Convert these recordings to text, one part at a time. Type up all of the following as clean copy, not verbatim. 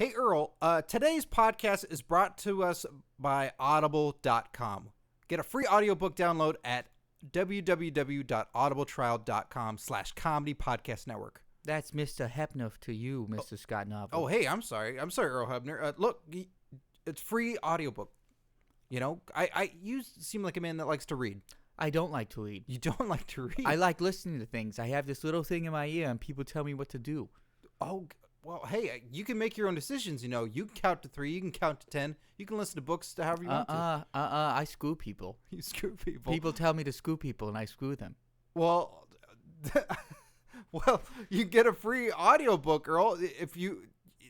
Hey, Earl, today's podcast is brought to us by Audible.com. Get a free audiobook download at www.audibletrial.com/comedy podcast network. That's Mr. Hepner to you, Mr. Scott Novel. Oh, hey, I'm sorry, Earl Hebner. Look, it's free audiobook. You know, you seem like a man that likes to read. I don't like to read. You don't like to read? I like listening to things. I have this little thing in my ear, and people tell me what to do. Oh, well, hey, you can make your own decisions, you know. You can count to 3, you can count to 10. You can listen to books to however you want to. I screw people. You screw people. People tell me to screw people, and I screw them. Well, you get a free audiobook, Earl.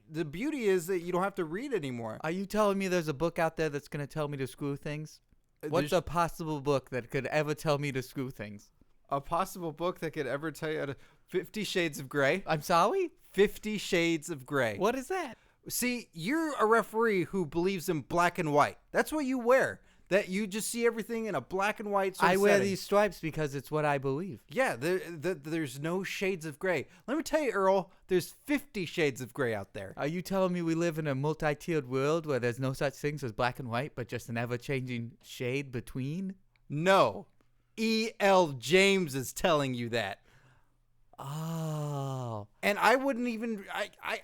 The beauty is that you don't have to read anymore. Are you telling me there's a book out there that's going to tell me to screw things? What's a possible book that could ever tell me to screw things? A possible book that could ever tell you 50 Shades of Grey. I'm sorry? 50 Shades of Grey. What is that? See, you're a referee who believes in black and white. That's what you wear. That you just see everything in a black and white sort of I wear setting. these stripes because it's what I believe. Yeah, there's no shades of gray. Let me tell you, Earl, there's 50 shades of gray out there. Are you telling me we live in a multi-tiered world where there's no such things as black and white, but just an ever-changing shade between? No. E.L. James is telling you that. Oh. And I wouldn't even,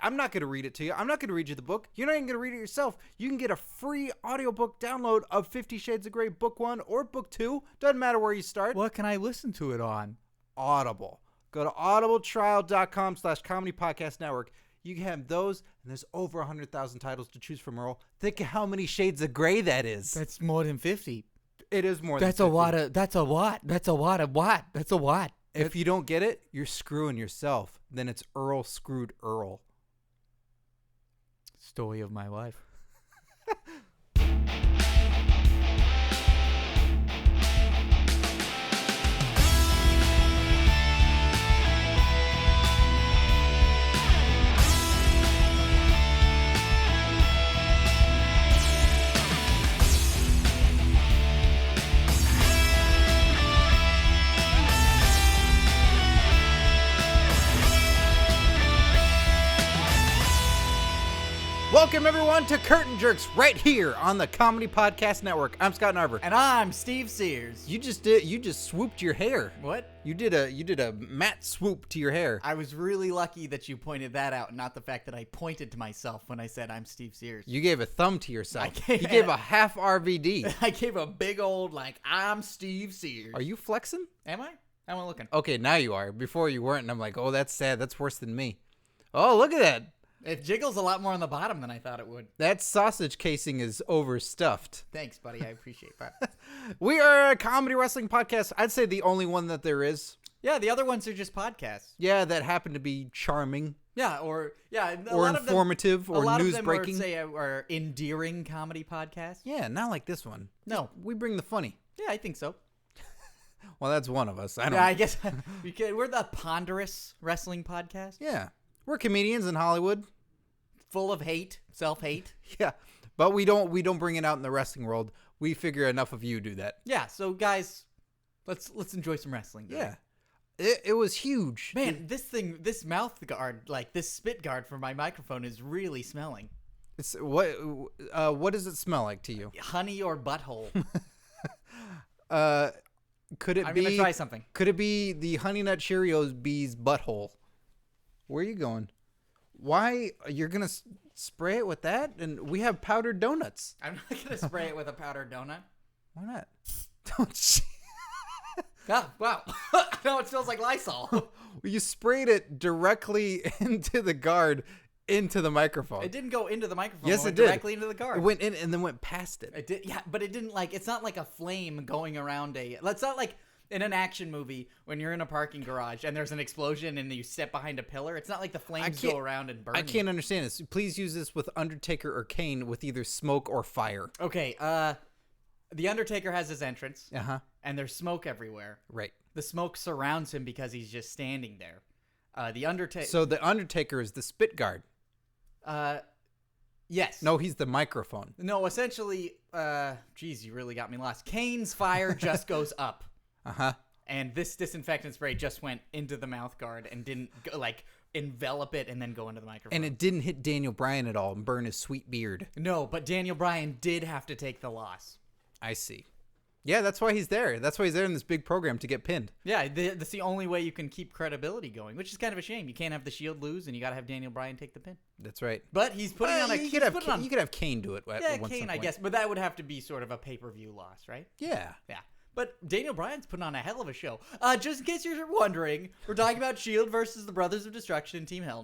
I'm not going to read it to you. I'm not going to read you the book. You're not even going to read it yourself. You can get a free audiobook download of 50 Shades of Grey, Book 1 or Book 2. Doesn't matter where you start. What can I listen to it on? Audible. Go to audibletrial.com/comedy podcast network. You can have those, and there's over 100,000 titles to choose from, Earl. Think of how many shades of gray that is. That's more than 50. It is more than 50. That's a lot. If you don't get it, you're screwing yourself. Then it's Earl screwed Earl. Story of my life. Welcome, everyone, to Curtain Jerks right here on the Comedy Podcast Network. I'm Scott Narver. And I'm Steve Sears. You just swooped your hair. What? You did a matte swoop to your hair. I was really lucky that you pointed that out, not the fact that I pointed to myself when I said I'm Steve Sears. You gave a thumb to yourself. You gave a half RVD. I gave a big old, I'm Steve Sears. Are you flexing? Am I? I'm not looking. Okay, now you are. Before you weren't, and I'm like, oh, that's sad. That's worse than me. Oh, look at that. It jiggles a lot more on the bottom than I thought it would. That sausage casing is overstuffed. Thanks, buddy. I appreciate that. We are a comedy wrestling podcast. I'd say the only one that there is. Yeah, the other ones are just podcasts. Yeah, that happen to be charming. Yeah, or informative or news breaking. A lot of them are endearing comedy podcasts. Yeah, not like this one. No, we bring the funny. Yeah, I think so. Well, that's one of us. I guess we're the ponderous wrestling podcast. Yeah, we're comedians in Hollywood, full of hate, self-hate. Yeah, but we don't bring it out in the wrestling world. We figure enough of you do that. Yeah, so guys, let's enjoy some wrestling. Yeah, it was huge. Man, this mouth guard, this spit guard for my microphone is really smelling. It's what does it smell like to you? Honey or butthole? Could it be? I'm gonna try something. Could it be the Honey Nut Cheerios bee's butthole? Where are you going? Why you're gonna spray it with that? And we have powdered donuts. I'm not gonna spray it with a powdered donut. Why not? Don't. Oh, wow. No, it smells like Lysol. You sprayed it directly into the guard, into the microphone. It didn't go into the microphone. Yes, it went did. Directly into the guard. It went in and then went past it. It did, yeah, but it didn't it's not like a flame going around it's not like in an action movie when you're in a parking garage and there's an explosion and you step behind a pillar. It's not like the flames go around and burn I can't understand this. Please use this with Undertaker or Kane with either smoke or fire. Okay, the Undertaker has his entrance. Uh-huh. And there's smoke everywhere. Right. The smoke surrounds him because he's just standing there. The Undertaker. So the Undertaker is the spit guard. Yes. No, he's the microphone. No, essentially, geez, you really got me lost. Kane's fire just goes up. Uh-huh. And this disinfectant spray just went into the mouth guard and didn't envelop it and then go into the microphone. And it didn't hit Daniel Bryan at all and burn his sweet beard. No, but Daniel Bryan did have to take the loss. I see. Yeah, that's why he's there. That's why he's there in this big program to get pinned. Yeah, that's the only way you can keep credibility going, which is kind of a shame. You can't have the Shield lose, and you got to have Daniel Bryan take the pin. That's right. But he's putting on a... You could have Kane do it. Yeah, Kane, I guess. But that would have to be sort of a pay-per-view loss, right? Yeah. Yeah. But Daniel Bryan's putting on a hell of a show. Just in case you're wondering, we're talking about Shield versus the Brothers of Destruction, Team Hell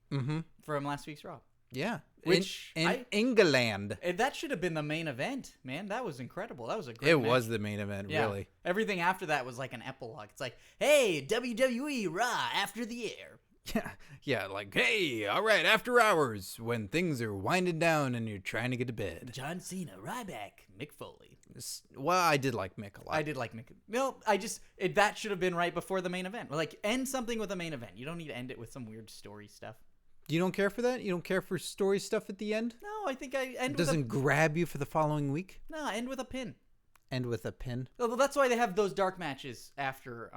No, from last week's Raw. Yeah. Which in England. That should have been the main event, man. That was incredible. That was a great It match. was the main event, Yeah. really. Everything after that was like an epilogue. It's like, hey, WWE Raw after the air. Yeah, like, hey, all right, after hours, when things are winding down and you're trying to get to bed. John Cena, Ryback, Mick Foley. Well, I did like Mick a lot. I did like Mick. No, that should have been right before the main event. Like, end something with a main event. You don't need to end it with some weird story stuff. You don't care for that? You don't care for story stuff at the end? No, I think I end Doesn't with grab you for the following week? No, end with a pin. End with a pin? Well, that's why they have those dark matches after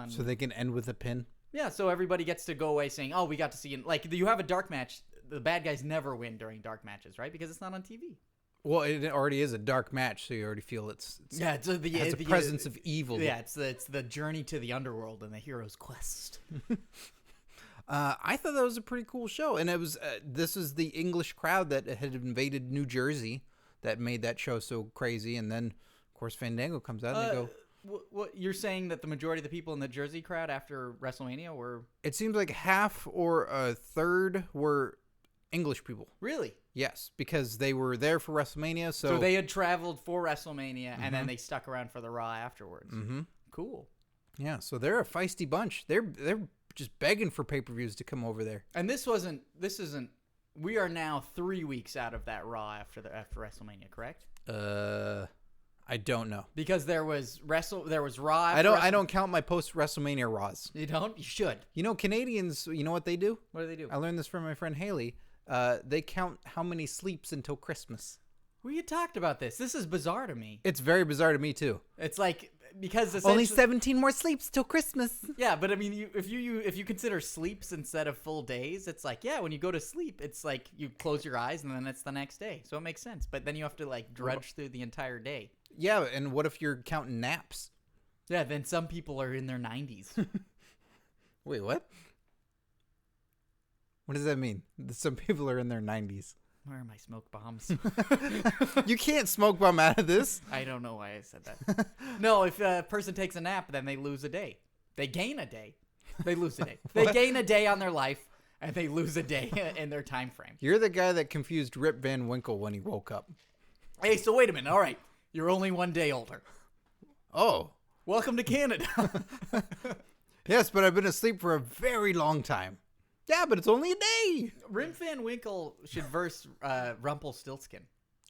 So they can end with a pin? Yeah, so everybody gets to go away saying, oh, we got to see it. Like, you have a dark match. The bad guys never win during dark matches, right? Because it's not on TV. Well, it already is a dark match, so you already feel it has a presence of evil. Yeah, it's the journey to the underworld and the hero's quest. I thought that was a pretty cool show, and it was this is the English crowd that had invaded New Jersey that made that show so crazy, and then of course Fandango comes out and they go. What you're saying that the majority of the people in the Jersey crowd after WrestleMania were? It seems like half or a third were English people. Really? Yes, because they were there for WrestleMania. So they had traveled for WrestleMania and then they stuck around for the Raw afterwards. Mm-hmm. Cool. Yeah, so they're a feisty bunch. They're just begging for pay-per-views to come over there. And this isn't. We are now 3 weeks out of that Raw after WrestleMania, correct? I don't know because there was Raw. I don't count my post WrestleMania Raws. You don't? You should. You know, Canadians. You know what they do? What do they do? I learned this from my friend Haley. They count how many sleeps until Christmas. We had talked about this. This is bizarre to me. It's very bizarre to me too. It's like because only 17 more sleeps till Christmas. Yeah, but I mean, if you consider sleeps instead of full days, it's like when you go to sleep, it's like you close your eyes and then it's the next day. So it makes sense. But then you have to like drudge through the entire day. Yeah, and what if you're counting naps? Yeah, then some people are in their 90s. Wait, what? What does that mean? Some people are in their 90s. Where are my smoke bombs? You can't smoke bomb out of this. I don't know why I said that. No, if a person takes a nap, then they lose a day. They gain a day. They lose a day. They gain a day on their life, and they lose a day in their time frame. You're the guy that confused Rip Van Winkle when he woke up. Hey, so wait a minute. All right. You're only 1 day older. Oh. Welcome to Canada. Yes, but I've been asleep for a very long time. Yeah, but it's only a day. Rip Van Winkle should verse Rumpelstiltskin.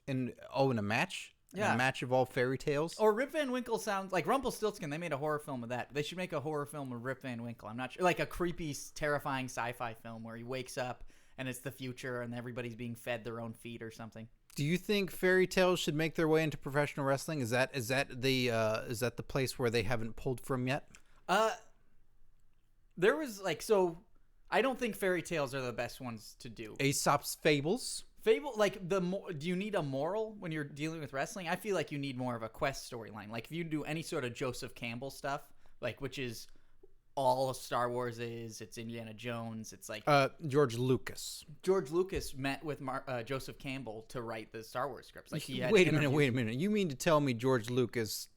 In a match? Yeah. In a match of all fairy tales? Or Rip Van Winkle sounds like Rumpelstiltskin. They made a horror film of that. They should make a horror film of Rip Van Winkle. I'm not sure. Like a creepy, terrifying sci-fi film where he wakes up and it's the future and everybody's being fed their own feet or something. Do you think fairy tales should make their way into professional wrestling? Is that the place where they haven't pulled from yet? There was I don't think fairy tales are the best ones to do. Aesop's fables? Do you need a moral when you're dealing with wrestling? I feel like you need more of a quest storyline. Like if you do any sort of Joseph Campbell stuff, which is all of Star Wars it's Indiana Jones. It's like George Lucas. George Lucas met with Joseph Campbell to write the Star Wars scripts. Like he had wait a minute. You mean to tell me George Lucas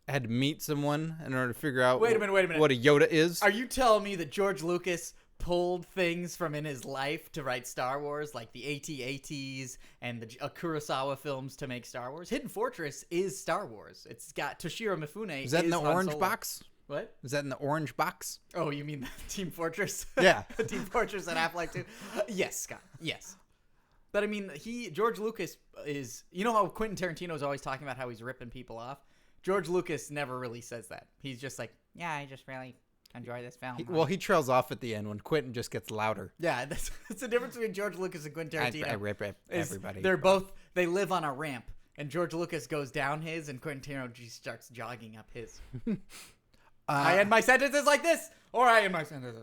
had to meet someone in order to figure out wait a minute. what a Yoda is? Are you telling me that George Lucas pulled things from in his life to write Star Wars, like the AT-ATs and the Kurosawa films to make Star Wars? Hidden Fortress is Star Wars. It's got Toshiro Mifune. Is that in the Han orange Solo. box? What? Is that in the orange box? Oh, you mean the Team Fortress? Yeah. Team Fortress and Half-Life 2? Yes, Scott. Yes. But I mean, George Lucas is... You know how Quentin Tarantino is always talking about how he's ripping people off? George Lucas never really says that. He's just like, yeah, I just really enjoy this film. He trails off at the end when Quentin just gets louder. Yeah, that's the difference between George Lucas and Quentin Tarantino. I rip everybody. They live on a ramp, and George Lucas goes down his, and Quentin Tarantino just starts jogging up his. I end my sentences like this, or I end my sentences.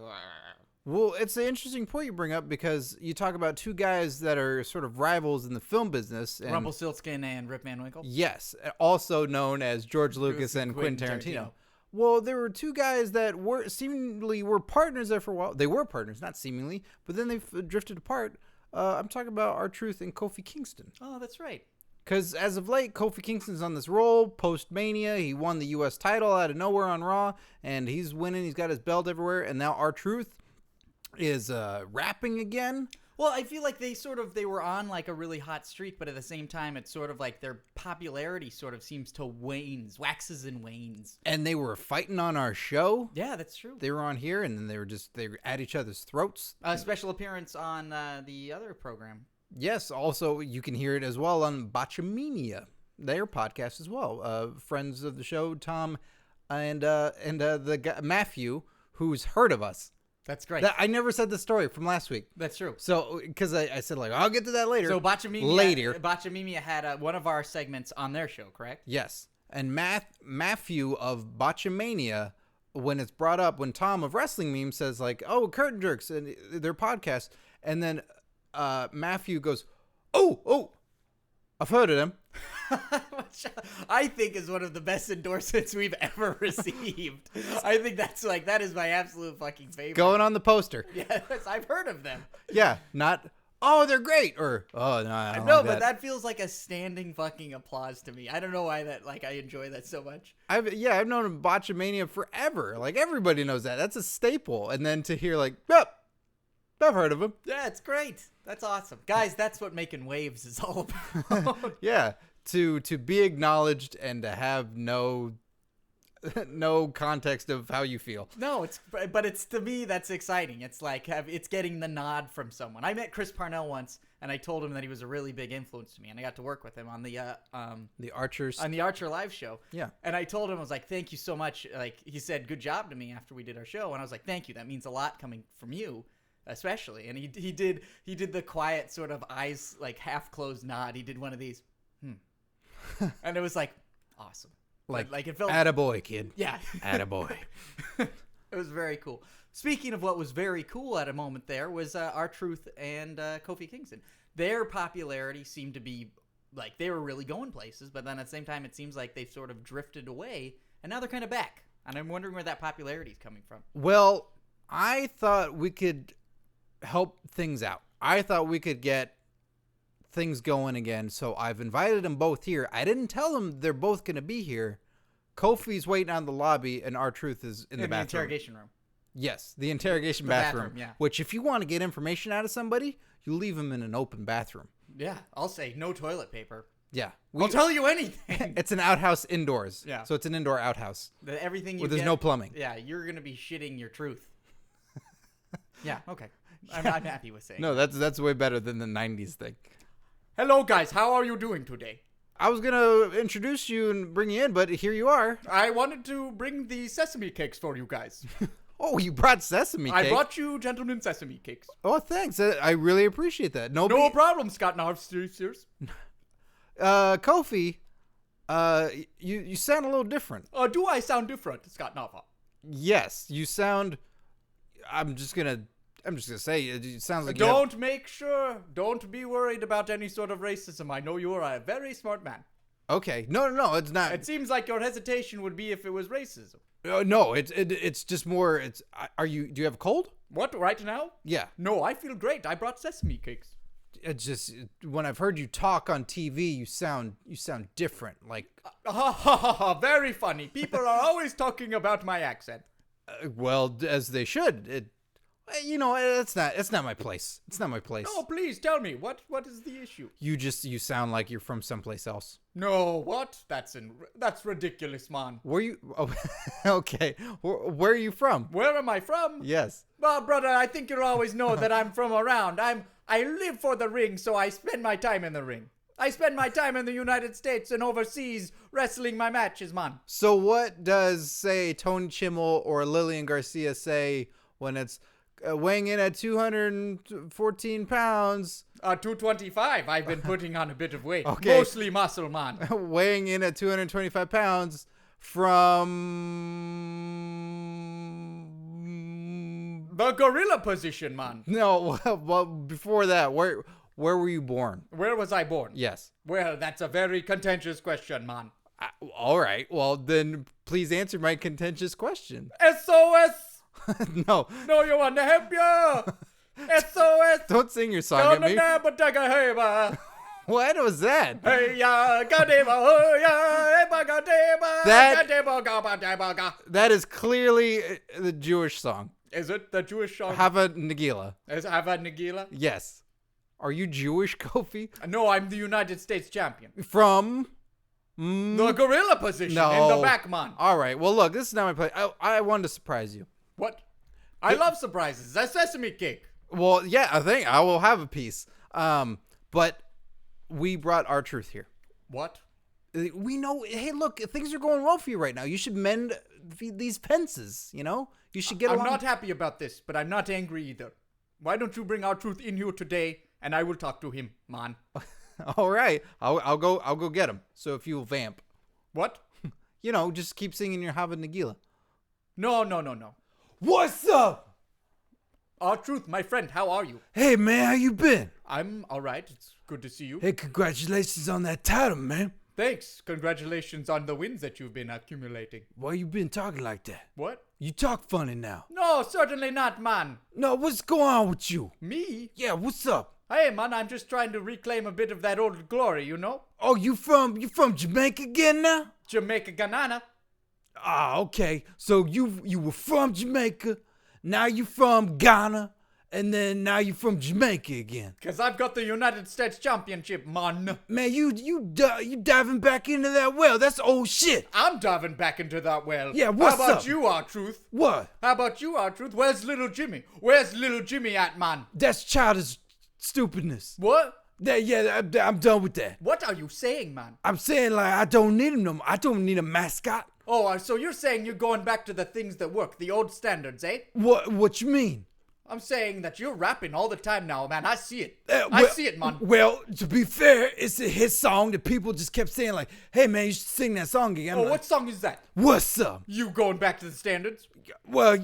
Well, it's an interesting point you bring up because you talk about two guys that are sort of rivals in the film business. And Rumpelstiltskin and Rip Van Winkle. yes, also known as George Lucas and Quentin Tarantino. Well, there were two guys that seemingly were partners there for a while. They were partners, not seemingly, but then they drifted apart. I'm talking about R-Truth and Kofi Kingston. Oh, that's right. Because as of late, Kofi Kingston's on this roll post-Mania. He won the U.S. title out of nowhere on Raw, and he's winning. He's got his belt everywhere, and now R-Truth is rapping again. Well, I feel like they were on like a really hot streak, but at the same time, it's sort of like their popularity sort of seems to waxes and wanes. And they were fighting on our show. Yeah, that's true. They were on here, and then they were at each other's throats. A special appearance on the other program. Yes, also you can hear it as well on Botchamania, their podcast as well. Friends of the show, Tom and the guy, Maffew, who's heard of us. That's great. I never said the story from last week. That's true. So, because I said, like, I'll get to that later. So, Botchamania had one of our segments on their show, correct? Yes. And Maffew of Botchamania, when it's brought up, when Tom of Wrestling Meme says, like, oh, Curtain Jerks, and their podcast, and then Maffew goes, oh, I've heard of them. Which I think is one of the best endorsements we've ever received. I think that is my absolute fucking favorite. Going on the poster. Yes, I've heard of them. Yeah, not, oh, they're great, or, oh, no, I don't No, like but that feels like a standing fucking applause to me. I don't know why I enjoy that so much. I've known Botchamania forever. Like, everybody knows that. That's a staple. And then to hear, like, yep, I've heard of him. Yeah, it's great. That's awesome. Guys, that's what making waves is all about. Yeah, to be acknowledged and to have no context of how you feel. No, but it's to me that's exciting. It's like it's getting the nod from someone. I met Chris Parnell once, and I told him that he was a really big influence to me, and I got to work with him on the Archer live show. Yeah, and I told him, I was like, "Thank you so much." Like he said, "Good job" to me after we did our show, and I was like, "Thank you. That means a lot coming from you." Especially, and he did the quiet sort of eyes like half closed nod. He did one of these, and it was like awesome. Like it felt attaboy, kid. Yeah, attaboy. It was very cool. Speaking of what was very cool at a moment there was R-Truth and Kofi Kingston. Their popularity seemed to be like they were really going places, but then at the same time it seems like they've sort of drifted away, and now they're kind of back. And I'm wondering where that popularity is coming from. Well, I thought we could help things out. I thought we could get things going again, so I've invited them both here. I didn't tell them they're both going to be here. Kofi's waiting on the lobby, and R-Truth is in the bathroom. The interrogation room. Yes, the interrogation bathroom. Yeah. Which, if you want to get information out of somebody, you leave them in an open bathroom. Yeah, I'll say no toilet paper. Yeah. I'll tell you anything. It's an outhouse indoors. Yeah. So it's an indoor outhouse. Everything you where there's no plumbing. Yeah, you're going to be shitting your truth. Yeah, okay. I'm happy with saying. No, that's way better than the 90s thing. Hello, guys. How are you doing today? I was going to introduce you and bring you in, but here you are. I wanted to bring the sesame cakes for you guys. Oh, you brought sesame cake. I brought you gentlemen sesame cakes. Oh, thanks. I really appreciate that. No problem, Scott. Now, serious. Kofi, you sound a little different. Do I sound different, Scott Nava? Yes, you sound. I'm just gonna say it sounds like. Don't be worried about any sort of racism. I know you are a very smart man. Okay, no, it's not. It seems like your hesitation would be if it was racism. No, it's just more. Do you have a cold? What, right now? Yeah. No, I feel great. I brought sesame cakes. It's just when I've heard you talk on TV, you sound different. Like very funny. People are always talking about my accent. Well, as they should. It's not my place. It's not my place. No, please tell me what is the issue. You sound like you're from someplace else. No, what? That's ridiculous, man. Where you? Oh, okay. Where are you from? Where am I from? Yes. Well, brother, I think you always know that I'm from around. I live for the ring, so I spend my time in the ring. I spend my time in the United States and overseas wrestling my matches, man. So what does, say, Tony Chimmel or Lillian Garcia say when it's weighing in at 214 pounds? 225. I've been putting on a bit of weight. Okay. Mostly muscle, man. Weighing in at 225 pounds from The gorilla position, man. No, well, before that, where were you born? Where was I born? Yes. Well, that's a very contentious question, man. All right. Well, then please answer my contentious question. SOS! No. No, you want to help you? SOS! Don't sing your song at me. What was that? That is clearly the Jewish song. Is it the Jewish song? Hava Nagila. Is Hava Nagila? Yes. Are you Jewish, Kofi? No, I'm the United States champion. From? The gorilla position in the back, man. All right. Well, look, this is not my play. I wanted to surprise you. What? I love surprises. That's sesame cake. Well, yeah, I think I will have a piece. But we brought our truth here. What? We know, hey, look, things are going well for you right now. You should mend these fences, you know? You should get along. I'm not happy about this, but I'm not angry either. Why don't you bring our truth in here today, and I will talk to him, man. All right. I'll go get him. So if you'll vamp. What? You know, just keep singing your Hava Nagila. No. What's up? Our truth, my friend, how are you? Hey, man, how you been? I'm all right. It's good to see you. Hey, congratulations on that title, man. Thanks. Congratulations on the wins that you've been accumulating. Why you been talking like that? What? You talk funny now. No, certainly not, man. No, what's going on with you? Me? Yeah, what's up? Hey, man, I'm just trying to reclaim a bit of that old glory, you know? Oh, you from Jamaica again now? Jamaica Ganana. Ah, okay. So you were from Jamaica, now you from Ghana, and then now you from Jamaica again. Cause I've got the United States Championship, man. Man, you diving back into that well. That's old shit. I'm diving back into that well. Yeah, what's up? How about you, R-Truth? What? How about you, R-Truth? Where's little Jimmy? Where's little Jimmy at, man? That's childish stupidness. What? I'm done with that. What are you saying, man? I'm saying, like, I don't need him no more. I don't need a mascot. Oh, so you're saying you're going back to the things that work, the old standards, eh? What you mean? I'm saying that you're rapping all the time now, man. I see it. Well, I see it, man. Well, to be fair, it's a hit song that people just kept saying, like, hey, man, you should sing that song again. Oh, like, what song is that? What's up? You going back to the standards? Well,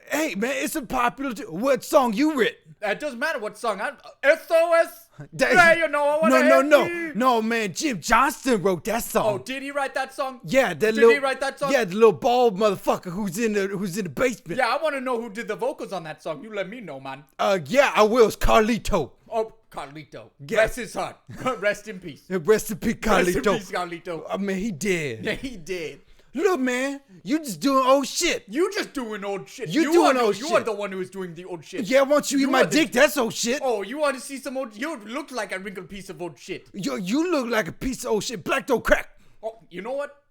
hey, man, it's a popular... What song you written? It doesn't matter what song. SOS? Yeah, you know I want to No, man, Jim Johnston wrote that song. Oh, did he write that song? Yeah, Did he write that song? Yeah, the little bald motherfucker who's in the basement. Yeah, I want to know who did the vocals on that song. You let me know, man. Yeah, I will. It's Carlito. Oh, Carlito. Yeah. Bless his heart. Rest in peace. Rest in peace, Carlito. Rest in peace, Carlito. I mean, he did. Yeah, he did. Look, man, you just doing old shit. You just doing old shit. You doing old shit. You are the one who is doing the old shit. Yeah, once you eat my dick, that's old shit. Oh, you want to see some old... You look like a wrinkled piece of old shit. You look like a piece of old shit. Black don't crack. Oh, you know what?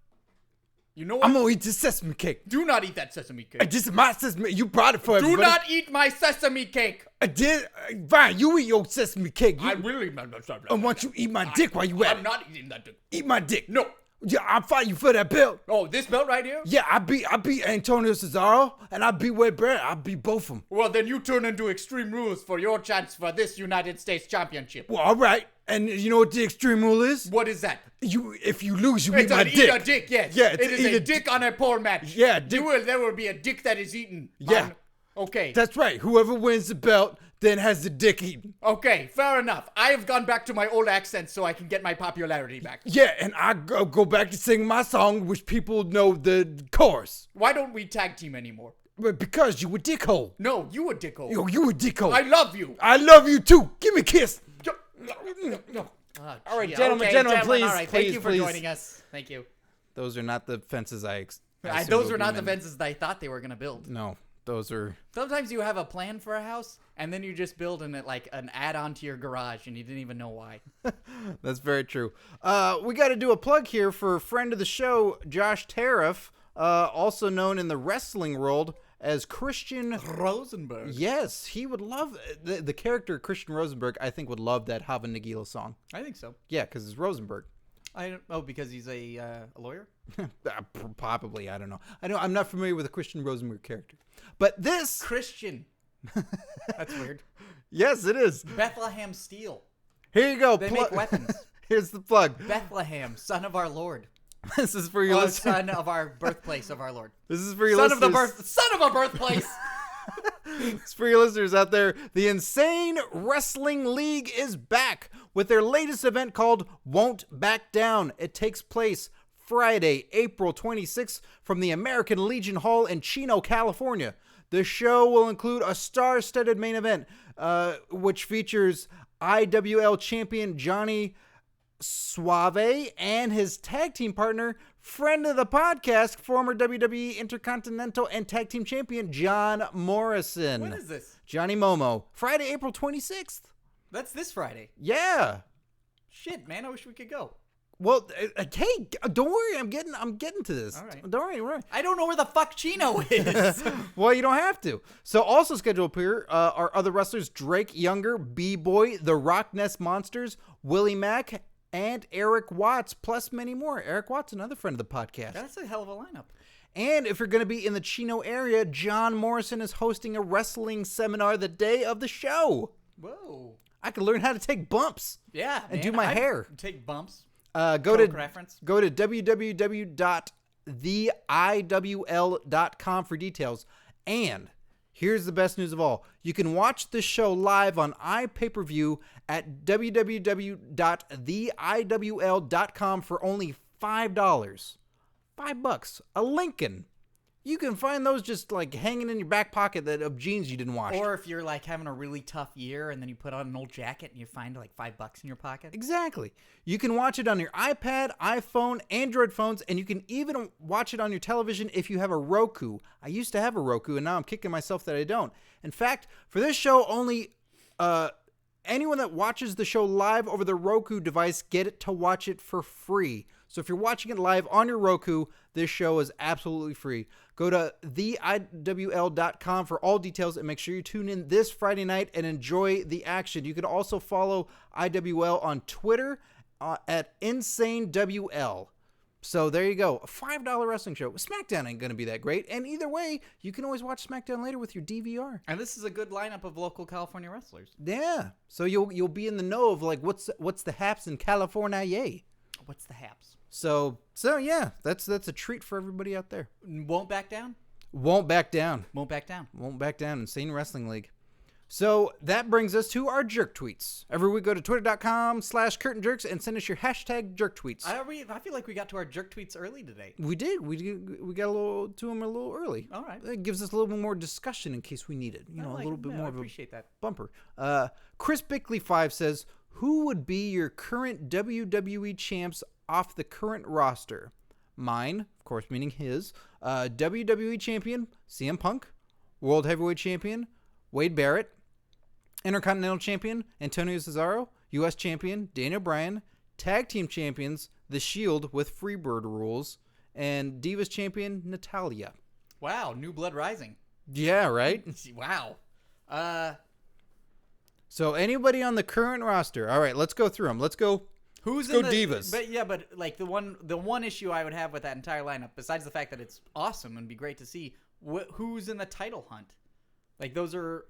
I'm gonna eat this sesame cake. Do not eat that sesame cake. This is my sesame. You brought it for everybody. Do not eat my sesame cake. I did. Fine, you eat your sesame cake. I will eat my... And once you eat my dick while you at it. I'm not eating that dick. Eat my dick. No. Yeah, I'll fight you for that belt. Oh, this belt right here? Yeah, I beat Antonio Cesaro, and I beat Wade Barrett. I beat both of them. Well, then you turn into Extreme Rules for your chance for this United States Championship. Well, all right. And you know what the Extreme Rule is? What is that? If you lose, you eat my dick. Eat a dick, yes. Yeah, it is a dick on a pole match. Yeah, there will be a dick that is eaten. Yeah. Okay. That's right. Whoever wins the belt then has the dick eaten. Okay, fair enough. I have gone back to my old accent so I can get my popularity back. Yeah, and I go back to sing my song, which people know the chorus. Why don't we tag team anymore? Because you a dickhole. No, you a dickhole. You a dickhole. I love you. I love you too. Give me a kiss. No. All right, gentlemen, please. All right, thank you for joining us. Thank you. Those are not the fences those are not the fences that I thought they were going to build. No. Those are... Sometimes you have a plan for a house, and then you just build an add-on to your garage, and you didn't even know why. That's very true. We got to do a plug here for friend of the show, Josh Tariff, also known in the wrestling world as Christian Rosenberg. Yes, he would love... The character Christian Rosenberg, I think, would love that Hava Nagila song. I think so. Yeah, because it's Rosenberg. Because he's a lawyer? Probably, I don't know. I'm not familiar with the Christian Rosenberg character. But this... Christian. That's weird. Yes, it is. Bethlehem Steel. Here you go. They make weapons. Here's the plug. Bethlehem, son of our Lord. This is for your listeners. Son of our birthplace of our Lord. This is for your son listeners. Son of a birthplace. For your listeners out there, the Insane Wrestling League is back with their latest event called Won't Back Down. It takes place Friday, April 26th from the American Legion Hall in Chino, California. The show will include a star-studded main event, which features IWL champion Johnny Suave and his tag team partner, friend of the podcast, former WWE Intercontinental and Tag Team Champion John Morrison. When is this? Johnny Momo. Friday, April 26th. That's this Friday. Yeah. Shit, man, I wish we could go. Well, hey, don't worry. I'm getting to this. All right. Don't worry. I don't know where the fuck Chino is. Well, you don't have to. So also scheduled here are other wrestlers: Drake Younger, B-Boy, the Rock Nest Monsters, Willie Mack, and Eric Watts, plus many more. Eric Watts, another friend of the podcast. That's a hell of a lineup. And if you're going to be in the Chino area, John Morrison is hosting a wrestling seminar the day of the show. Whoa. I could learn how to take bumps. Yeah, and do my hair. Take bumps. Go to reference. Go to www.theiwl.com for details. And here's the best news of all. You can watch the show live on iPay-per-view at www.theiwl.com for only $5. $5. A Lincoln. You can find those just like hanging in your back pocket of jeans you didn't wash. Or if you're like having a really tough year and then you put on an old jacket and you find like $5 in your pocket. Exactly. You can watch it on your iPad, iPhone, Android phones, and you can even watch it on your television if you have a Roku. I used to have a Roku, and now I'm kicking myself that I don't. In fact, for this show, only anyone that watches the show live over the Roku device get it to watch it for free. So if you're watching it live on your Roku, this show is absolutely free. Go to theiwl.com for all details and make sure you tune in this Friday night and enjoy the action. You can also follow IWL on Twitter at InsaneWL. So there you go. A $5 wrestling show. SmackDown ain't going to be that great. And either way, you can always watch SmackDown later with your DVR. And this is a good lineup of local California wrestlers. Yeah. So you'll be in the know of like what's the haps in California. Yay. What's the haps? So yeah, that's a treat for everybody out there. Won't back down? Won't back down. Won't back down. Won't back down. Insane Wrestling League. So that brings us to our jerk tweets. Every week go to twitter.com/curtainjerks and send us your hashtag jerk tweets. I feel like we got to our jerk tweets early today. We did. We got a little to them a little early. All right. It gives us a little bit more discussion in case we need it. A little bit more of a bumper. Chris Bickley 5 says, who would be your current WWE champs off the current roster? Mine, of course, meaning his, WWE champion, CM Punk, World Heavyweight champion, Wade Barrett, Intercontinental champion, Antonio Cesaro, U.S. champion, Daniel Bryan, tag team champions, The Shield with Freebird rules, and Divas champion, Natalya. Wow, New Blood Rising. Yeah, right? Wow. So anybody on the current roster. All right, let's go through them. Let's go Divas. But like the one issue I would have with that entire lineup, besides the fact that it's awesome and be great to see, who's in the title hunt? Like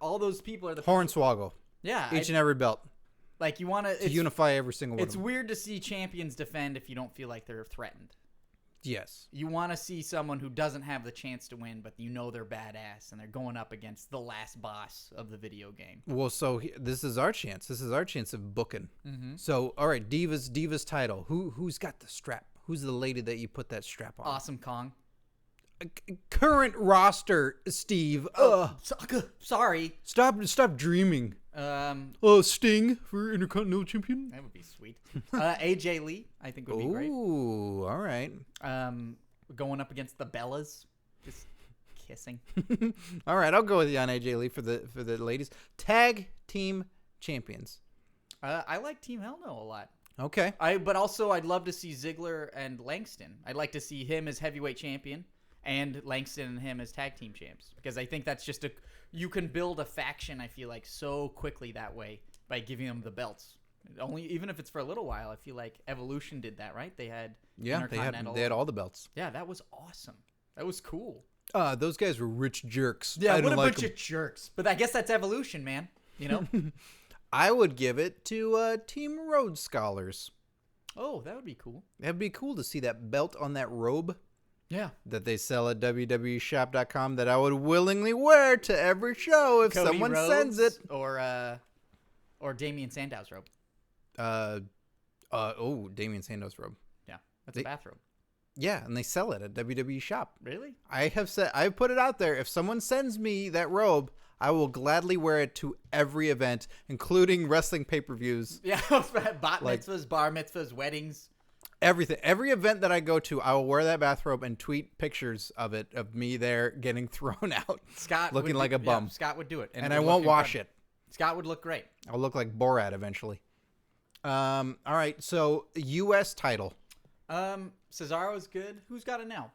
all those people are the Hornswoggle. Yeah, each and every belt. Like you want to unify every single one. It's weird to see champions defend if you don't feel like they're threatened. Yes. You want to see someone who doesn't have the chance to win, but you know they're badass and they're going up against the last boss of the video game. Well, so this is our chance. This is our chance of booking. Mm-hmm. So, all right, Divas title. Who's got the strap? Who's the lady that you put that strap on? Awesome Kong. Current roster, Steve. Sorry. Stop dreaming. Sting for Intercontinental Champion. That would be sweet. AJ Lee, I think would be great. Ooh, all right. Going up against the Bellas, just kissing. All right, I'll go with you on AJ Lee for the ladies. Tag team champions. I like Team Hell No a lot. Okay. But also I'd love to see Ziggler and Langston. I'd like to see him as heavyweight champion and Langston and him as tag team champs, because I think that's just you can build a faction, I feel like, so quickly that way by giving them the belts. Even if it's for a little while. I feel like Evolution did that, right? They had they had all the belts. Yeah, that was awesome. That was cool. Those guys were rich jerks. Yeah, what a bunch of jerks. But I guess that's Evolution, man. You know? I would give it to Team Rhodes Scholars. Oh, that would be cool. That'd be cool to see that belt on that robe. Yeah. that they sell at WWEshop.com that I would willingly wear to every show if Cody someone Rhodes sends it. Or Damian Sandow's robe. Damian Sandow's robe. Yeah, that's a bathrobe. Yeah, and they sell it at WWE Shop. Really? I've put it out there. If someone sends me that robe, I will gladly wear it to every event, including wrestling pay-per-views. Yeah, bat mitzvahs, bar mitzvahs, weddings. Everything. Every event that I go to, I will wear that bathrobe and tweet pictures of it, of me there getting thrown out, Scott looking like a bum. Yeah, Scott would do it. And I won't wash it. Scott would look great. I'll look like Borat eventually. All right, so U.S. title. Cesaro's good. Who's got it now?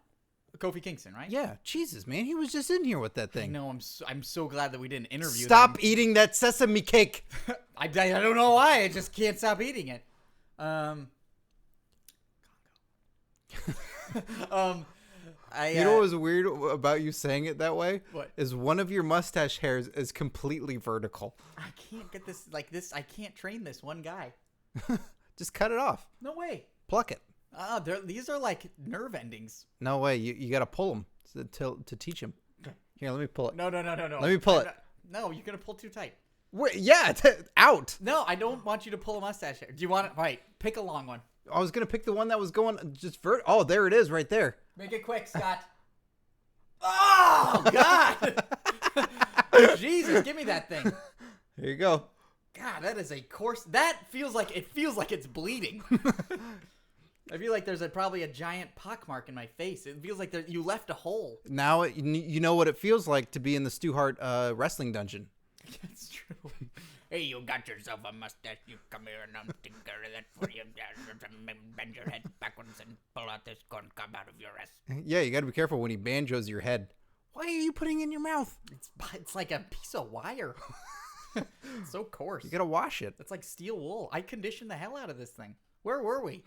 Kofi Kingston, right? Yeah, Jesus, man, he was just in here with that thing. No, I'm so glad that we didn't interview. Stop eating that sesame cake. I don't know why. I just can't stop eating it. You know what was weird about you saying it that way? What? Is one of your mustache hairs is completely vertical. I can't get this like this. I can't train this one guy. Just cut it off. No way. Pluck it. These are like nerve endings. No way. You got to pull them to teach him. Here, let me pull it. No. Let me pull it. No, you're going to pull too tight. Wait, yeah, out. No, I don't want you to pull a mustache hair. Do you want it? Right. Pick a long one. I was going to pick the one that was going just Oh, there it is right there. Make it quick, Scott. Oh, God. Jesus, give me that thing. Here you go. God, that is a coarse. That feels like it's bleeding. I feel like there's probably a giant pockmark in my face. It feels like you left a hole. Now you know what it feels like to be in the Stu Hart wrestling dungeon. That's true. Hey, you got yourself a mustache. You come here and I'm taking care of that for you. Bend your head backwards and pull out this corn cob out of your ass. Yeah, you got to be careful when he banjos your head. Why are you putting it in your mouth? It's like a piece of wire. It's so coarse. You got to wash it. It's like steel wool. I conditioned the hell out of this thing. Where were we?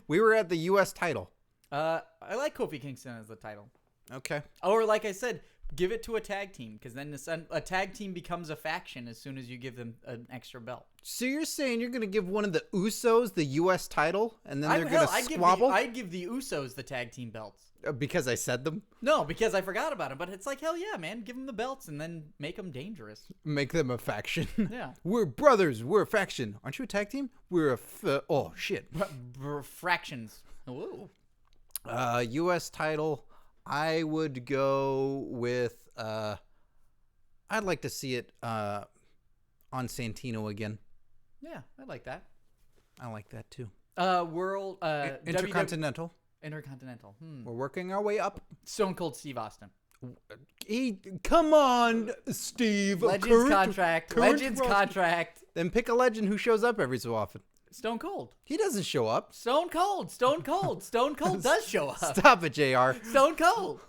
We were at the U.S. title. I like Kofi Kingston as the title. Okay. Or like I said, give it to a tag team, because then a tag team becomes a faction as soon as you give them an extra belt. So you're saying you're going to give one of the Usos the U.S. title, and then they're going to squabble? I'd give the Usos the tag team belts. Because I said them? No, because I forgot about them. But it's like, hell yeah, man. Give them the belts and then make them dangerous. Make them a faction. Yeah. We're brothers. We're a faction. Aren't you a tag team? We're oh, shit. Fractions. Ooh. U.S. title, I would go with... I'd like to see it on Santino again. Yeah, I like that. I like that, too. World... Intercontinental. Intercontinental. We're working our way up. Stone Cold Steve Austin. Come on, Steve. Legends contract. Then pick a legend who shows up every so often. Stone Cold. He doesn't show up. Stone Cold does show up. Stop it, JR. Stone Cold.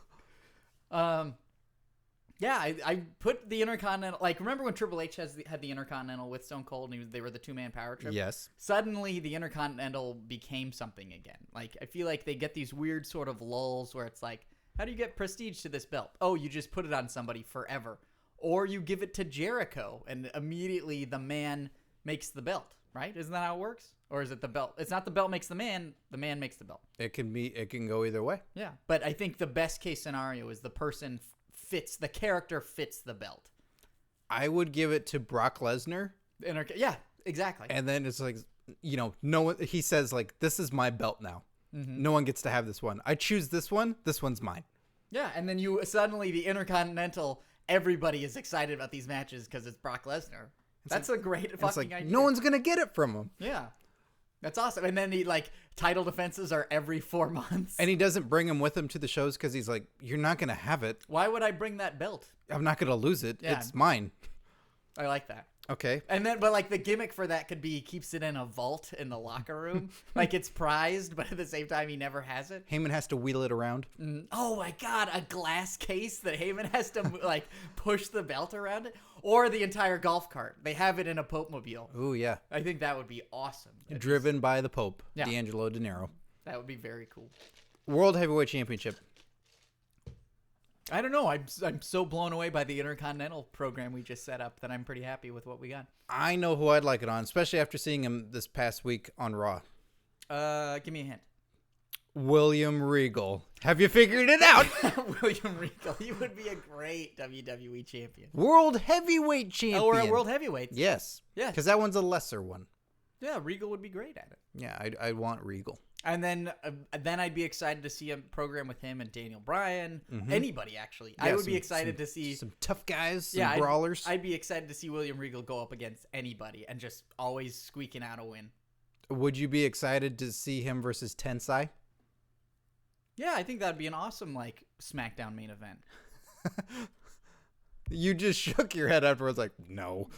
Yeah, I put the Intercontinental. Like, remember when Triple H had the Intercontinental with Stone Cold, and they were the two-man power trip? Yes. Suddenly, the Intercontinental became something again. Like, I feel like they get these weird sort of lulls where it's like, how do you get prestige to this belt? Oh, you just put it on somebody forever. Or you give it to Jericho, and immediately the man makes the belt, right? Isn't that how it works? Or is it the belt? It's not the belt makes the man makes the belt. It can go either way. Yeah, but I think the best case scenario is the person the character fits the belt. I would give it to Brock Lesnar. Yeah, exactly. And then it's like, no one, he says like, this is my belt now. Mm-hmm. No one gets to have this one. I choose this one. This one's mine. Yeah. And then suddenly the Intercontinental, everybody is excited about these matches because it's Brock Lesnar. That's a great fucking idea. No one's going to get it from him. Yeah. That's awesome. And then he title defenses are every 4 months. And he doesn't bring him with him to the shows because he's like, you're not going to have it. Why would I bring that belt? I'm not going to lose it. Yeah. It's mine. I like that. Okay. And then, but the gimmick for that could be he keeps it in a vault in the locker room. It's prized, but at the same time, he never has it. Heyman has to wheel it around. Oh my God, a glass case that Heyman has to push the belt around it. Or the entire golf cart. They have it in a Pope mobile. Ooh, yeah. I think that would be awesome. Driven by the Pope, D'Angelo De Niro. That would be very cool. World Heavyweight Championship. I don't know. I'm so blown away by the Intercontinental program we just set up that I'm pretty happy with what we got. I know who I'd like it on, especially after seeing him this past week on Raw. Give me a hint. William Regal. Have you figured it out? William Regal. He would be a great WWE champion. World heavyweight champion. Oh, we're at World Heavyweights. Yes. Yeah. Because that one's a lesser one. Yeah, Regal would be great at it. Yeah, I want Regal. And then I'd be excited to see a program with him and Daniel Bryan. Anybody, actually. Yeah, I would be excited to see some tough guys, some brawlers. I'd be excited to see William Regal go up against anybody and just always squeaking out a win. Would you be excited to see him versus Tensai? Yeah, I think that'd be an awesome SmackDown main event. You just shook your head afterwards like, no.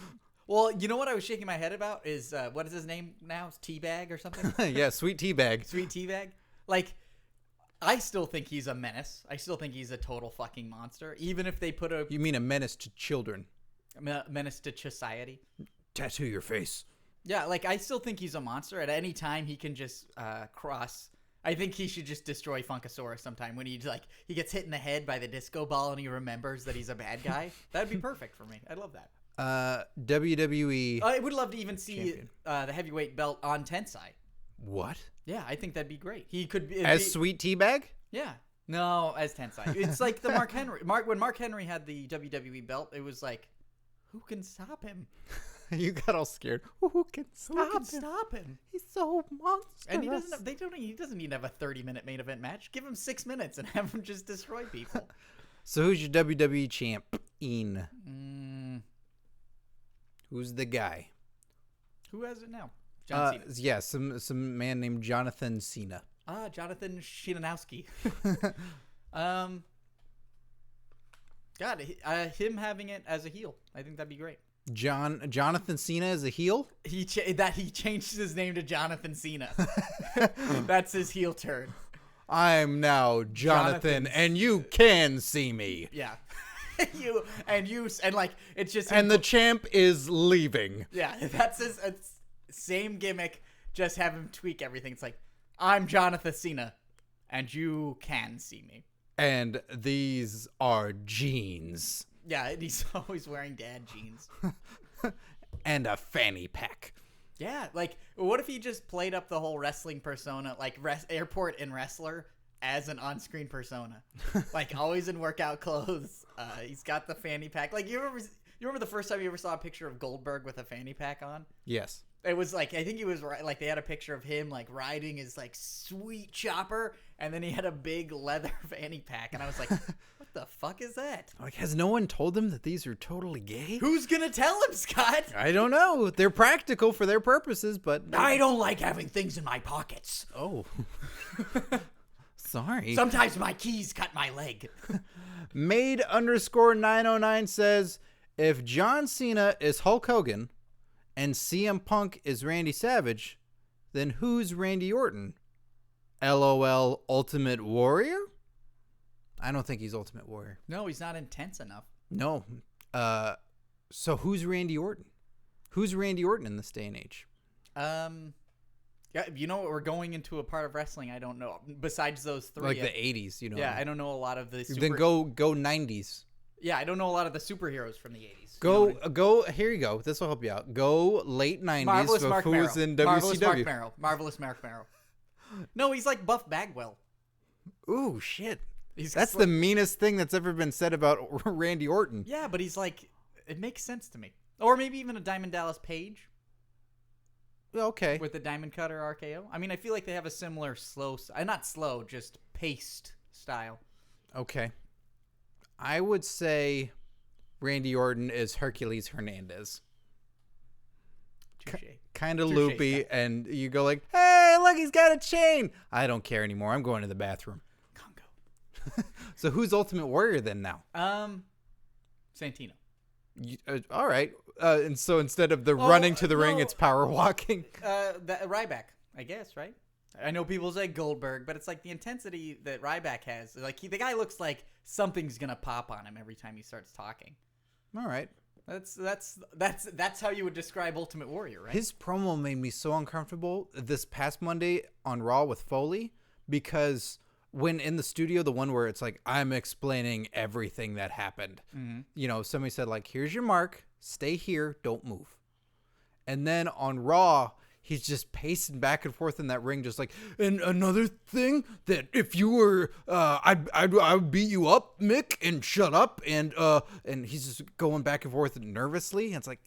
Well, you know what I was shaking my head about is, what is his name now? It's Teabag or something? Yeah, Sweet Teabag. Sweet Teabag. I still think he's a menace. I still think he's a total fucking monster. Even if they put a... You mean a menace to children? Menace to society? Tattoo your face. Yeah, I still think he's a monster. At any time, he can just cross... I think he should just destroy Funkasaurus sometime when he gets hit in the head by the disco ball and he remembers that he's a bad guy. That'd be perfect for me. I'd love that. WWE. I would love to even see the heavyweight belt on Tensai. What? Yeah, I think that'd be great. He could be as Sweet Teabag. Yeah, no, as Tensai. It's like the Mark Henry. When Mark Henry had the WWE belt, it was like, who can stop him? You got all scared. Who can stop him? He's so monstrous. And he doesn't need to have a 30-minute main event match. Give him 6 minutes and have him just destroy people. So who's your WWE champion? Who's the guy? Who has it now? John Cena. Yeah, some man named Jonathan Cena. Jonathan Shinanowski. God, him having it as a heel. I think that'd be great. Jonathan Cena is a heel? He changed his name to Jonathan Cena. That's his heel turn. I'm now Jonathan, and you can see me. Yeah. It's just... And the champ is leaving. Yeah, that's his same gimmick, just have him tweak everything. It's like, I'm Jonathan Cena, and you can see me. And these are jeans. Yeah, and he's always wearing dad jeans. And a fanny pack. Yeah, what if he just played up the whole wrestling persona, airport and wrestler, as an on-screen persona? Always in workout clothes. He's got the fanny pack. You remember the first time you ever saw a picture of Goldberg with a fanny pack on? Yes. It was I think he was they had a picture of him riding his sweet chopper, and then he had a big leather fanny pack, and I was like, what the fuck is that? Has no one told him that these are totally gay? Who's gonna tell him, Scott? I don't know. They're practical for their purposes, but I don't like having things in my pockets. Oh. Sorry. Sometimes my keys cut my leg. Maid_909 says, if John Cena is Hulk Hogan and CM Punk is Randy Savage, then who's Randy Orton? LOL Ultimate Warrior? I don't think he's Ultimate Warrior. No, he's not intense enough. No. So who's Randy Orton? Who's Randy Orton in this day and age? Yeah, we're going into a part of wrestling I don't know. Besides those three. The 80s, Yeah, I don't know a lot of the Then go 90s. Yeah, I don't know a lot of the superheroes from the 80s. Go. Here you go. This will help you out. Go late 90s. Marvelous Mark who Merrill. was in Marvelous WCW. Marvelous Mark Merrill. No, he's like Buff Bagwell. Ooh, shit. That's the meanest thing that's ever been said about Randy Orton. Yeah, but he's it makes sense to me. Or maybe even a Diamond Dallas Page. Okay. With the Diamond Cutter RKO. I mean, I feel like they have a similar not slow, just paced style. Okay. I would say Randy Orton is Hercules Hernandez. Kind of loopy, and you go hey, look, he's got a chain. I don't care anymore. I'm going to the bathroom. Congo. So who's Ultimate Warrior then now? Santino. All right. And so instead of the running to the ring, it's power walking. Ryback, I guess, right? I know people say Goldberg, but it's the intensity that Ryback has. The guy looks like something's gonna pop on him every time he starts talking. All right. That's how you would describe Ultimate Warrior, right? His promo made me so uncomfortable this past Monday on Raw with Foley, because when in the studio, the one where it's I'm explaining everything that happened. Mm-hmm. Somebody said here's your mark, stay here, don't move. And then on Raw, he's just pacing back and forth in that ring, just like, and another thing that if you were, I would beat you up, Mick, and shut up, and he's just going back and forth nervously. And it's like,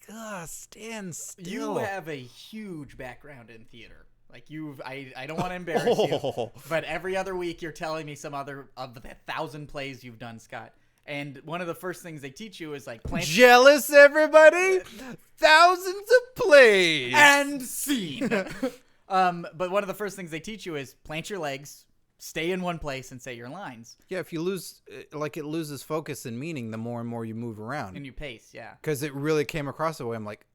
stand still. You have a huge background in theater. Like I don't want to embarrass you, but every other week you're telling me some other of the 1,000 plays you've done, Scott. And one of the first things they teach you is like jealous, everybody. Thousands of plays and scene. But one of the first things they teach you is plant your legs, stay in one place, and say your lines. Yeah, if you lose, like it loses focus and meaning the more and more you move around. And you pace, yeah. Because it really came across that way. I'm like,